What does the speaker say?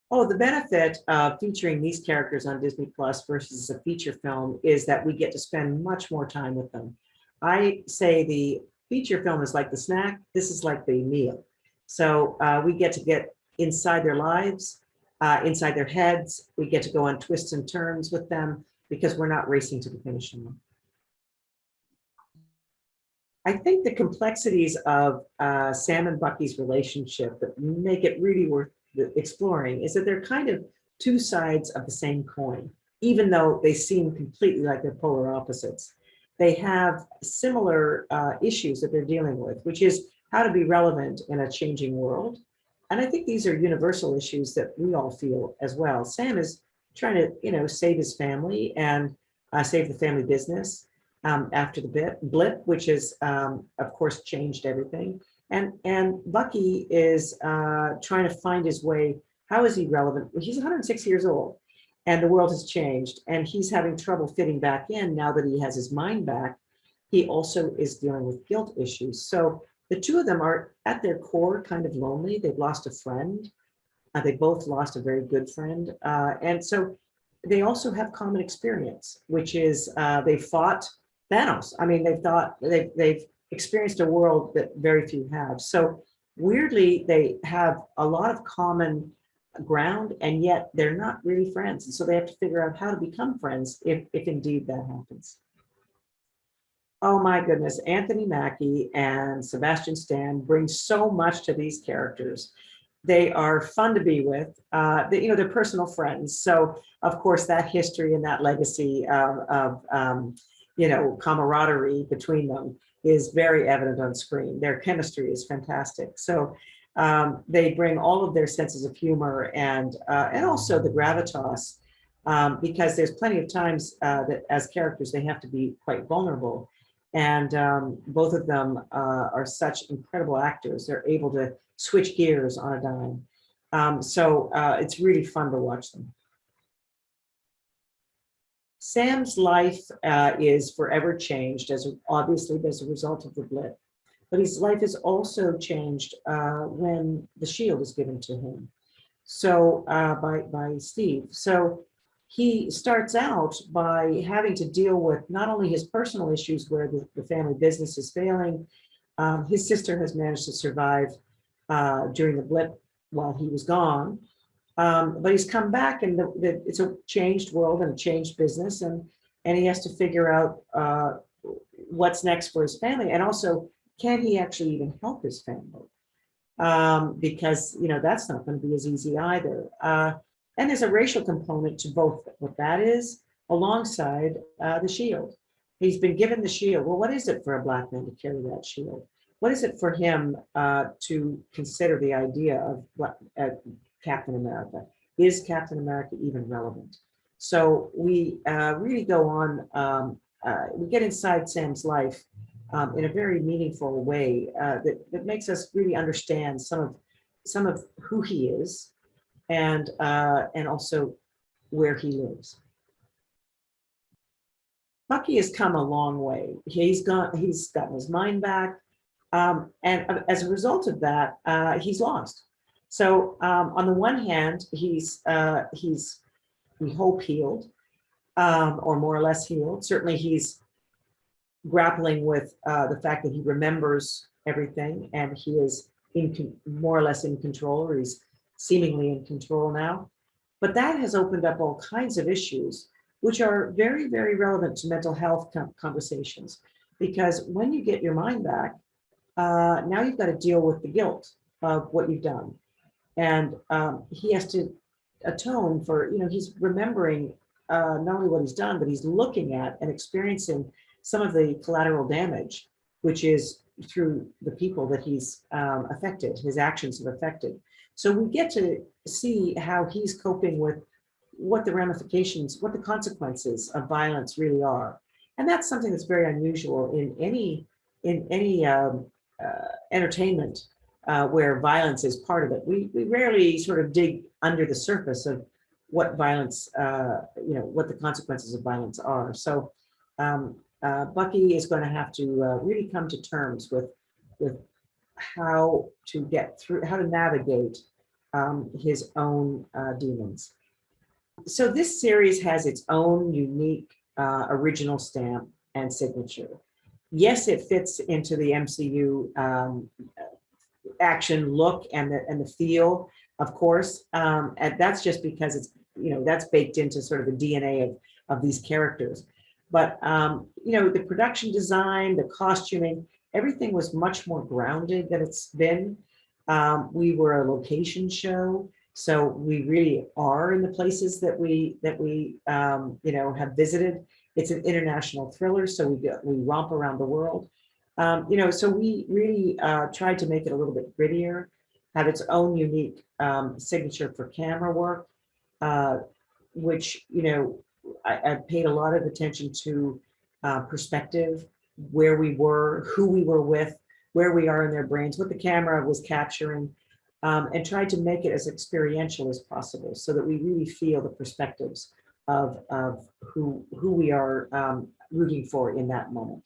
Oh, the benefit of featuring these characters on Disney Plus versus a feature film is that we get to spend much more time with them. I say the feature film is like the snack. This is like the meal. So we get inside their lives, inside their heads. We get to go on twists and turns with them because we're not racing to the finish line. I think the complexities of Sam and Bucky's relationship that make it really worth exploring is that they're kind of two sides of the same coin, even though they seem completely like they're polar opposites. They have similar issues that they're dealing with, which is how to be relevant in a changing world. And I think these are universal issues that we all feel as well. Sam is trying to, save his family and save the family business after the blip, which has, of course, changed everything. And Bucky is trying to find his way. How is he relevant? He's 106 years old, and the world has changed, and he's having trouble fitting back in now that he has his mind back. He also is dealing with guilt issues. So the two of them are at their core kind of lonely. They've lost a friend. They both lost a very good friend. And so they also have common experience, which is they fought Thanos. I mean, they've experienced a world that very few have. So weirdly, they have a lot of common ground, and yet they're not really friends. And so they have to figure out how to become friends if indeed that happens. Oh my goodness, Anthony Mackie and Sebastian Stan bring so much to these characters. They are fun to be with. They're personal friends. So of course that history and that legacy of camaraderie between them is very evident on screen. Their chemistry is fantastic. So they bring all of their senses of humor and also the gravitas, because there's plenty of times that as characters they have to be quite vulnerable. And both of them are such incredible actors. They're able to switch gears on a dime. So it's really fun to watch them. Sam's life is forever changed, obviously as a result of the blip. But his life is also changed when the shield is given to him. So by Steve. So he starts out by having to deal with not only his personal issues where the family business is failing. His sister has managed to survive during the blip while he was gone. But he's come back, and it's a changed world and a changed business, and he has to figure out what's next for his family, and also can he actually even help his family? Because that's not going to be as easy either. And there's a racial component to both what that is, alongside the shield. He's been given the shield. Well, what is it for a Black man to carry that shield? What is it for him to consider the idea of what Captain America? Is Captain America even relevant? So we really go on, we get inside Sam's life in a very meaningful way that makes us really understand some of who he is and also where he lives. Bucky has come a long way. He's gotten his mind back, and as a result of that, he's lost. So on the one hand, he's we hope healed, or more or less healed. Certainly, he's grappling with the fact that he remembers everything, and he is more or less in control, or he's seemingly in control now. But that has opened up all kinds of issues, which are very, very relevant to mental health conversations. Because when you get your mind back, now you've got to deal with the guilt of what you've done. And he has to atone for, he's remembering not only what he's done, but he's looking at and experiencing some of the collateral damage, which is through the people that he's affected, his actions have affected. So we get to see how he's coping with what the ramifications, what the consequences of violence really are. And that's something that's very unusual in any entertainment where violence is part of it. We rarely sort of dig under the surface of what violence, what the consequences of violence are. So Bucky is going to have to really come to terms with how to get through, how to navigate his own demons. So this series has its own unique original stamp and signature. Yes, it fits into the MCU action look and the feel, of course, and that's just because it's, that's baked into sort of the DNA of these characters. But the production design, the costuming, everything was much more grounded than it's been. We were a location show, so we really are in the places that we have visited. It's an international thriller, so we romp around the world. So we really tried to make it a little bit grittier, have its own unique signature for camera work, which I paid a lot of attention to perspective, where we were, who we were with, where we are in their brains, what the camera was capturing, and tried to make it as experiential as possible so that we really feel the perspectives of who we are rooting for in that moment.